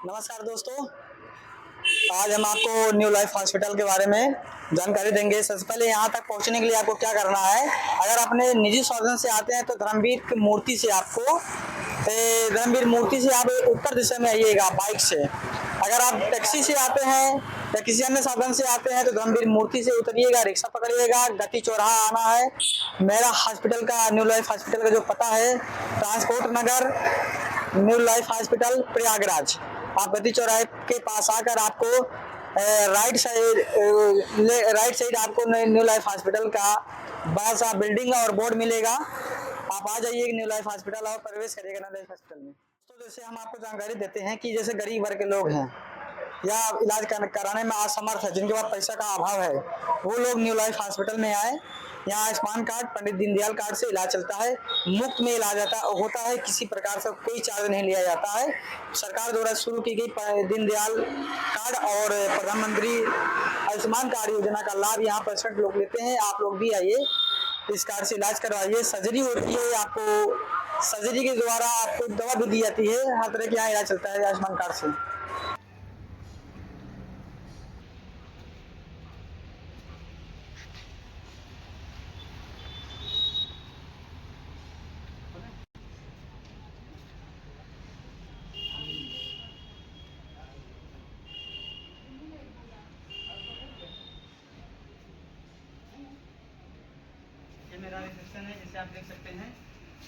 नमस्कार दोस्तों, आज हम आपको न्यू लाइफ हॉस्पिटल के बारे में जानकारी देंगे। सबसे पहले यहाँ तक पहुँचने के लिए आपको क्या करना है। अगर अपने निजी साधन से आते हैं तो धर्मवीर मूर्ति से आप उत्तर दिशा में आइएगा बाइक से। अगर आप टैक्सी से आते हैं या किसी अन्य साधन से आते हैं तो धर्मवीर मूर्ति से उतरिएगा, रिक्शा पकड़िएगा, गति चौराहा आना है। मेरा हॉस्पिटल का, न्यू लाइफ हॉस्पिटल का जो पता है, ट्रांसपोर्ट नगर, न्यू लाइफ हॉस्पिटल, प्रयागराज। आप गति चौराहे के पास आकर आपको राइट साइड आपको न्यू लाइफ हॉस्पिटल का बड़ा सा बिल्डिंग और बोर्ड मिलेगा। आप आ जाइए न्यू लाइफ हॉस्पिटल और प्रवेश करिएगा न्यू लाइफ हॉस्पिटल में। तो जैसे हम आपको जानकारी देते हैं कि जैसे गरीब वर्ग के लोग हैं या इलाज कराने में असमर्थ है, जिनके पास पैसा का अभाव है, वो लोग न्यू लाइफ हॉस्पिटल में आए। यहाँ आयुष्मान कार्ड, पंडित दीनदयाल कार्ड से इलाज चलता है। मुफ्त में इलाज होता है, किसी प्रकार से कोई चार्ज नहीं लिया जाता है। सरकार द्वारा शुरू की गई दीनदयाल कार्ड और प्रधानमंत्री आयुष्मान कार्ड योजना का लाभ यहाँ पेशेंट लोग लेते हैं। आप लोग भी आइए, इस कार्ड से इलाज करवाइए। सर्जरी होती है, आपको सर्जरी के द्वारा आपको दवा भी दी जाती है। हर तरह के यहाँ इलाज चलता है आयुष्मान कार्ड से। ये मेरा रिसेप्शन है, जैसे आप देख सकते हैं।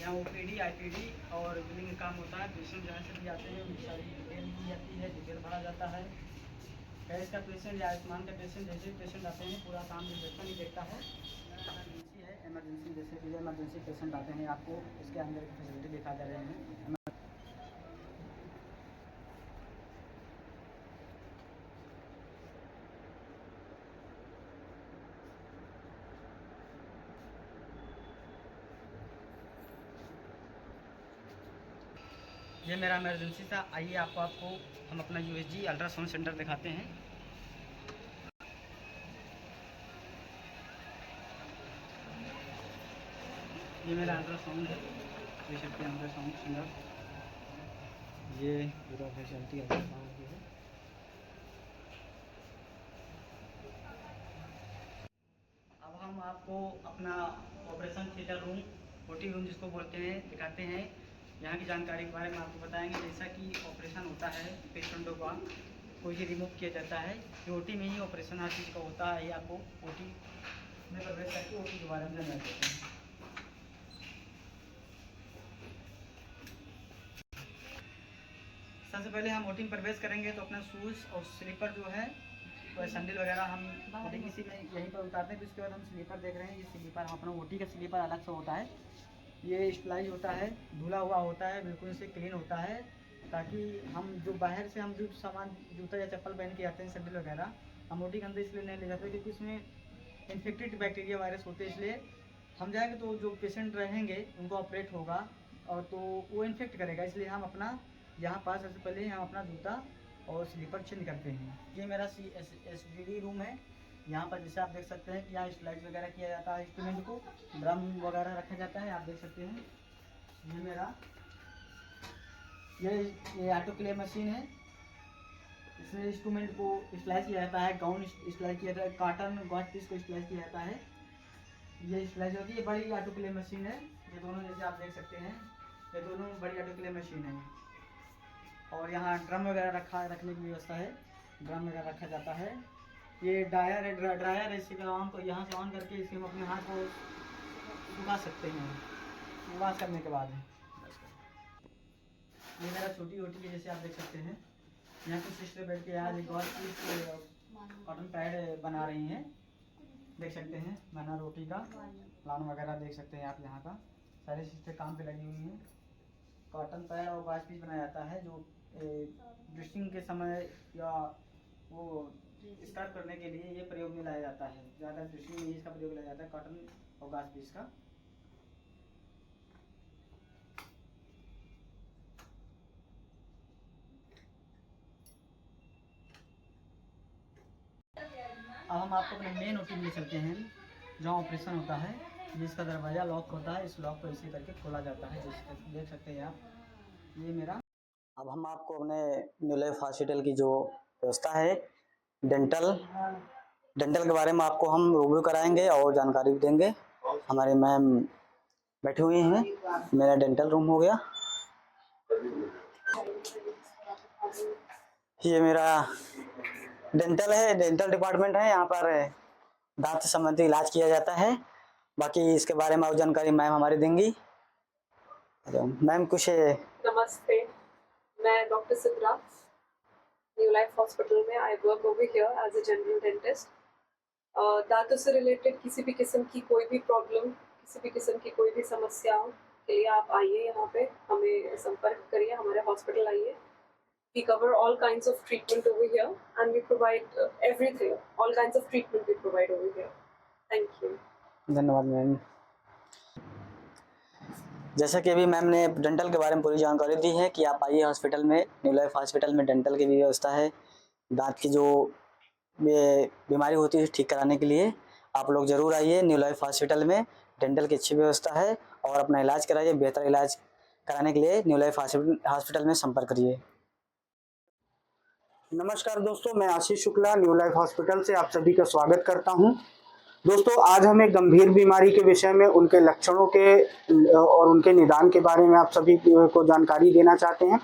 यहाँ ओपीडी, आईपीडी और बिलिंग का काम होता है। पेशेंट जहाँ से भी आते हैं उनकी सारी डिटेल दी जाती है, डिटेल भरा जाता है। कैश का पेशेंट या आयुष्मान का पेशेंट, जैसे पेशेंट आते हैं पूरा काम रिसेप्शन ही देखता है। इमरजेंसी है, इमरजेंसी जैसे कि इमरजेंसी पेशेंट आते हैं, आपको इसके अंदर की फैसिलिटी दिखा जा रहे हैं। ये मेरा इमरजेंसी था। आइए आपको हम अपना यूएसजी अल्ट्रासाउंड सेंटर दिखाते हैं। ये मेरा अल्ट्रासाउंड है, देख सकते हैं अल्ट्रासाउंड सेंटर। ये पूरा फैसिलिटी अल्ट्रासाउंड की है। अब हम आपको अपना operation theatre room, OT room जिसको बोलते हैं, दिखाते हैं। यहाँ की जानकारी के बारे में आपको बताएंगे। जैसा कि ऑपरेशन होता है पेशेंटों का, कोई रिमूव किया जाता है, ये ओटी में ही ऑपरेशन हर चीज़ का होता है। ये आपको ओटी में प्रवेश करके ओटी के बारे में जान सकते हैं। सबसे पहले हम ओटी में प्रवेश करेंगे तो अपना शूज़ और स्लीपर जो है, सैंडल वगैरह हम ओटी किसी में यहीं पर उतारते हैं। फिर उसके बाद हम स्लीपर देख रहे हैं। ये स्लीपर, हम अपना ओटी का स्लीपर अलग से होता है। ये स्टलाइज होता है, धुला हुआ होता है, बिल्कुल से क्लीन होता है, ताकि हम जो बाहर से हम जो सामान, जूता या चप्पल पहन के आते हैं, सैंडल वगैरह, हम ओटी के अंदर इसलिए नहीं ले जाते क्योंकि उसमें इन्फेक्टेड बैक्टीरिया वायरस होते हैं। इसलिए हम जाएंगे तो जो पेशेंट रहेंगे उनको ऑपरेट होगा और तो वो इन्फेक्ट करेगा। इसलिए हम अपना यहाँ पास सबसे पहले हम अपना जूता और स्लीपर चेंज करते हैं। ये मेरा SDD रूम है। यहाँ पर जैसे आप देख सकते हैं कि यहाँ स्लाइड वगैरह किया जाता है, इंस्ट्रूमेंट को, ड्रम वगैरह रखा जाता है, आप देख सकते हैं। ये मेरा ये ऑटोक्लेव मशीन है। इसमें इंस्ट्रूमेंट को स्लाइस किया जाता है, गाउन स्लाइस किया जाता है, काटन गॉज पीस को स्लाइस किया जाता है। ये स्लाइस होती है, बड़ी ऑटोक्लेव मशीन है। ये दोनों जैसे आप देख सकते हैं, ये दोनों बड़ी ऑटोक्लेव मशीन है। और यहाँ ड्रम वगैरह रखने की व्यवस्था है, ड्रम वगैरह रखा जाता है। ये ड्रायर है, ड्रायर है। इसी ऑन को यहाँ से ऑन करके इसे हम अपने हाथ को सुखा सकते हैं वॉश करने के बाद। ये मेरा छोटी ओटी है, जैसे आप देख सकते हैं। यहाँ कुछ सिस्टर बैठ के आज एक और कॉटन पैड बना रही हैं, देख सकते हैं। बना रोटी का प्लान वगैरह देख सकते हैं आप। यहाँ का सारी सिस्टर काम पे लगी हुई हैं। कॉटन पैड और गॉज पीस बनाया जाता है, जो ड्रेसिंग के समय या वो स्कार्फ करने के लिए ये प्रयोग में लाया जाता है। ज़्यादा ड्रेसिंग में इसका प्रयोग लाया जाता है, कॉटन और गॉज पीस का। अब हम आपको अपने मेन ओटी में चलते हैं, जहाँ ऑपरेशन होता है। जिसका दरवाज़ा लॉक होता है, इस लॉक को इसी करके खोला जाता है, जैसे देख सकते हैं आप। ये मेरा अब हम आपको अपने न्यू लाइफ हॉस्पिटल की जो व्यवस्था है डेंटल डेंटल के बारे में आपको हम रूबरू कराएंगे और जानकारी भी देंगे। हमारे मैम बैठे हुए हैं। मेरा डेंटल रूम हो गया, ये मेरा डेंटल है, डेंटल डिपार्टमेंट है। यहाँ पर दांत संबंधी इलाज किया जाता है। बाकी इसके बारे में और जानकारी मैम हमारी देंगी। मैम कुछ नमस्ते, मैं doctor Sidra, new life hospital में I work over here as a general dentist. दांतों से रिलेटेड किसी भी किस्म की कोई भी प्रॉब्लम, किसी भी किस्म की कोई भी समस्याओं के लिए आप आइए, यहाँ पे हमें संपर्क करिए, हमारे हॉस्पिटल आइए। We cover all kinds of treatment over here and we provide everything, all kinds of treatment we provide over here. Thank you. धन्यवाद मैम। जैसा कि अभी मैम ने डेंटल के बारे में पूरी जानकारी दी है कि आप आइए हॉस्पिटल में, न्यू लाइफ हॉस्पिटल में डेंटल की भी व्यवस्था है। दांत की जो बीमारी होती है ठीक कराने के लिए आप लोग ज़रूर आइए न्यू लाइफ हॉस्पिटल में। डेंटल की अच्छी व्यवस्था है और अपना इलाज कराइए। बेहतर इलाज कराने के लिए न्यू लाइफ हॉस्पिटल में संपर्क करिए। नमस्कार दोस्तों, मैं Ashish Shukla new life hospital से आप सभी का स्वागत करता हूं। दोस्तों, आज हम एक गंभीर बीमारी के विषय में, उनके लक्षणों के और उनके निदान के बारे में आप सभी को जानकारी देना चाहते हैं।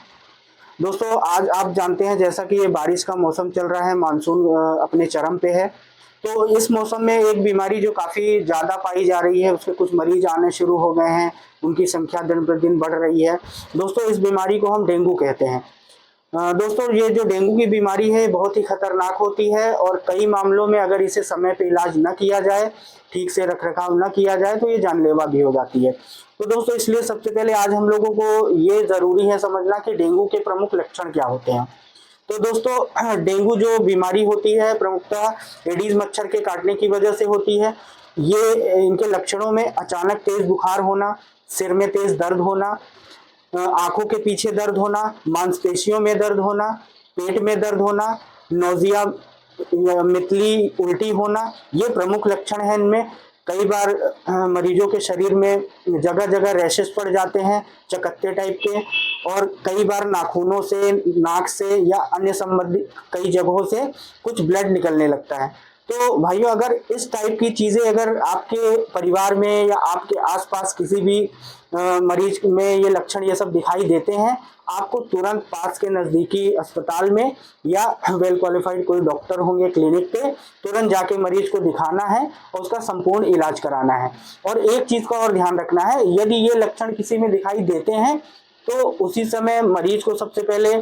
दोस्तों, आज आप जानते हैं जैसा कि ये बारिश का मौसम चल रहा है, मानसून अपने चरम पे है, तो इस मौसम में एक बीमारी जो काफ़ी ज़्यादा पाई जा रही है, उसके कुछ मरीज आने शुरू हो गए हैं, उनकी संख्या दिन प्रतिदिन बढ़ रही है। दोस्तों, इस बीमारी को हम डेंगू कहते हैं। दोस्तों, ये जो डेंगू की बीमारी है बहुत ही खतरनाक होती है और कई मामलों में अगर इसे समय पे इलाज न किया जाए, ठीक से रखरखाव न किया जाए तो ये जानलेवा भी हो जाती है। तो दोस्तों, इसलिए सबसे पहले आज हम लोगों को ये ज़रूरी है समझना कि डेंगू के प्रमुख लक्षण क्या होते हैं। तो दोस्तों, डेंगू जो बीमारी होती है प्रमुखतः एडीज मच्छर के काटने की वजह से होती है। ये इनके लक्षणों में अचानक तेज बुखार होना, सिर में तेज दर्द होना, आंखों के पीछे दर्द होना, मांसपेशियों में दर्द होना, पेट में दर्द होना, नोजिया मितली उल्टी होना, ये प्रमुख लक्षण हैं इनमें। कई बार मरीजों के शरीर में जगह जगह रैशेस पड़ जाते हैं, चकत्ते टाइप के, और कई बार नाखूनों से, नाक से या अन्य संबंधित कई जगहों से कुछ ब्लड निकलने लगता है। तो भाइयों, अगर इस टाइप की चीज़ें अगर आपके परिवार में या आपके आसपास किसी भी मरीज में ये लक्षण ये सब दिखाई देते हैं, आपको तुरंत पास के नज़दीकी अस्पताल में या वेल क्वालिफाइड कोई डॉक्टर होंगे क्लिनिक पे, तुरंत जाके मरीज को दिखाना है और उसका संपूर्ण इलाज कराना है। और एक चीज़ का और ध्यान रखना है, यदि ये लक्षण किसी में दिखाई देते हैं तो उसी समय मरीज को सबसे पहले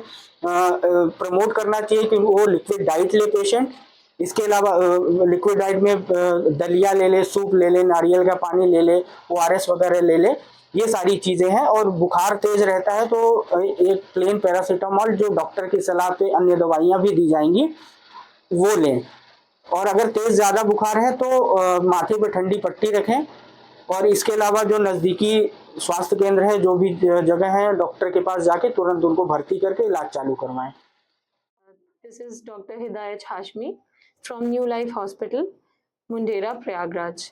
प्रमोट करना चाहिए कि वो लिक्विड डाइट ले पेशेंट। इसके अलावा लिक्विड डाइट में दलिया ले ले, सूप ले ले, नारियल का पानी ले ले, ORS वगैरह ले ले, ये सारी चीज़ें हैं। और बुखार तेज रहता है तो एक प्लेन पैरासीटामॉल, जो डॉक्टर की सलाह पे अन्य दवाइयाँ भी दी जाएंगी, वो लें। और अगर तेज ज़्यादा बुखार है तो माथे पे ठंडी पट्टी रखें। और इसके अलावा जो नज़दीकी स्वास्थ्य केंद्र है, जो भी जगह है, डॉक्टर के पास जाके तुरंत उनको भर्ती करके इलाज चालू करवाएं। This is Dr. Hidayat Hashmi from New Life Hospital, Mundera, Prayagraj.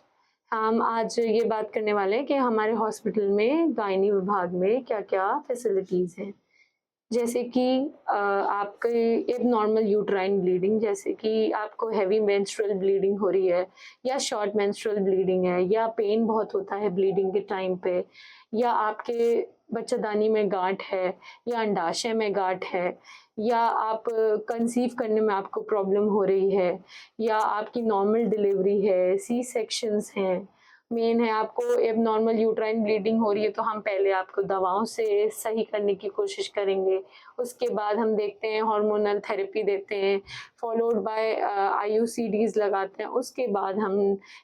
हम आज ये बात करने वाले हैं कि हमारे हॉस्पिटल में गायनी विभाग में क्या क्या फैसिलिटीज़ हैं। जैसे कि आपके एबनॉर्मल यूट्राइन ब्लीडिंग, जैसे कि आपको हैवी मेंस्ट्रुअल ब्लीडिंग हो रही है या शॉर्ट मेंस्ट्रुअल ब्लीडिंग है, या पेन बहुत होता है ब्लीडिंग के टाइम पे, या आपके बच्चेदानी में गांठ है, या अंडाशय में गांठ है, या आप कंसीव करने में आपको प्रॉब्लम हो रही है, या आपकी नॉर्मल डिलीवरी है, सी सेक्शंस हैं, मेन है आपको एबनॉर्मल यूट्राइन ब्लीडिंग हो रही है, तो हम पहले आपको दवाओं से सही करने की कोशिश करेंगे। उसके बाद हम देखते हैं हार्मोनल थेरेपी देते हैं, फॉलोड बाय IUCDs लगाते हैं। उसके बाद हम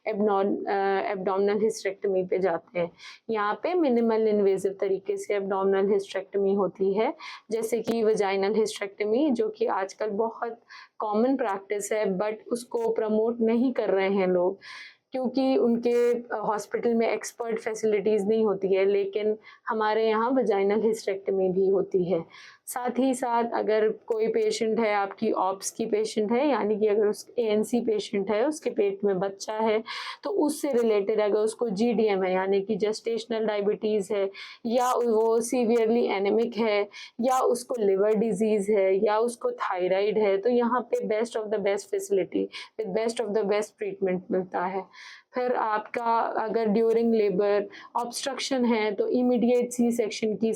एब्डोमिनल हिस्टेरेक्टमी पे जाते हैं। यहाँ पे मिनिमल इन्वेजिव तरीके से एब्डोमिनल हिस्टेरेक्टमी होती है, जैसे कि वजाइनल हिस्टेरेक्टमी, जो कि आजकल बहुत कॉमन प्रैक्टिस है, बट उसको प्रमोट नहीं कर रहे हैं लोग, क्योंकि उनके हॉस्पिटल में एक्सपर्ट फैसिलिटीज़ नहीं होती है, लेकिन हमारे यहाँ वजाइनल हिस्टेरेक्टमी भी होती है। साथ ही साथ अगर कोई पेशेंट है, आपकी ऑप्स की पेशेंट है, यानी कि अगर उस एएनसी पेशेंट है, उसके पेट में बच्चा है, तो उससे रिलेटेड अगर उसको जीडीएम है, यानी कि जेस्टेशनल डायबिटीज़ है, या वो सीवियरली एनीमिक है, या उसको लिवर डिजीज़ है, या उसको थायराइड है, तो यहाँ पे best of the best facility with best of the best treatment मिलता है। फिर आपका अगर ड्यूरिंग लेबर ऑब्स्ट्रक्शन है, तो इमीडिएट सी सेक्शन की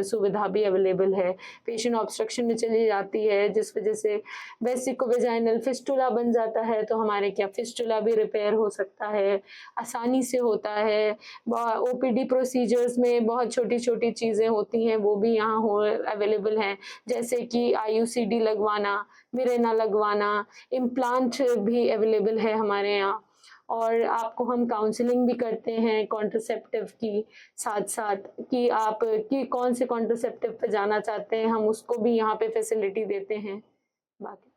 सुविधा भी अवेलेबल है। पेशेंट ऑब्स्ट्रक्शन में चली जाती है, जिस वजह से वेसिकोवेजाइनल फिस्टुला बन जाता है, तो हमारे क्या फिस्टुला भी रिपेयर हो सकता है, आसानी से होता है। ओपीडी प्रोसीजर्स में बहुत छोटी-छोटी चीज़ें होती हैं, वो भी यहाँ हो अवेलेबल हैं, जैसे कि आईयूसीडी लगवाना, मिरेना लगवाना, इम्प्लांट भी अवेलेबल है हमारे यहाँ। और आपको हम काउंसलिंग भी करते हैं कॉन्ट्रासेप्टिव की साथ-साथ, कि आप कि कौन से कॉन्ट्रासेप्टिव पे जाना चाहते हैं, हम उसको भी यहाँ पे फैसिलिटी देते हैं। बाकी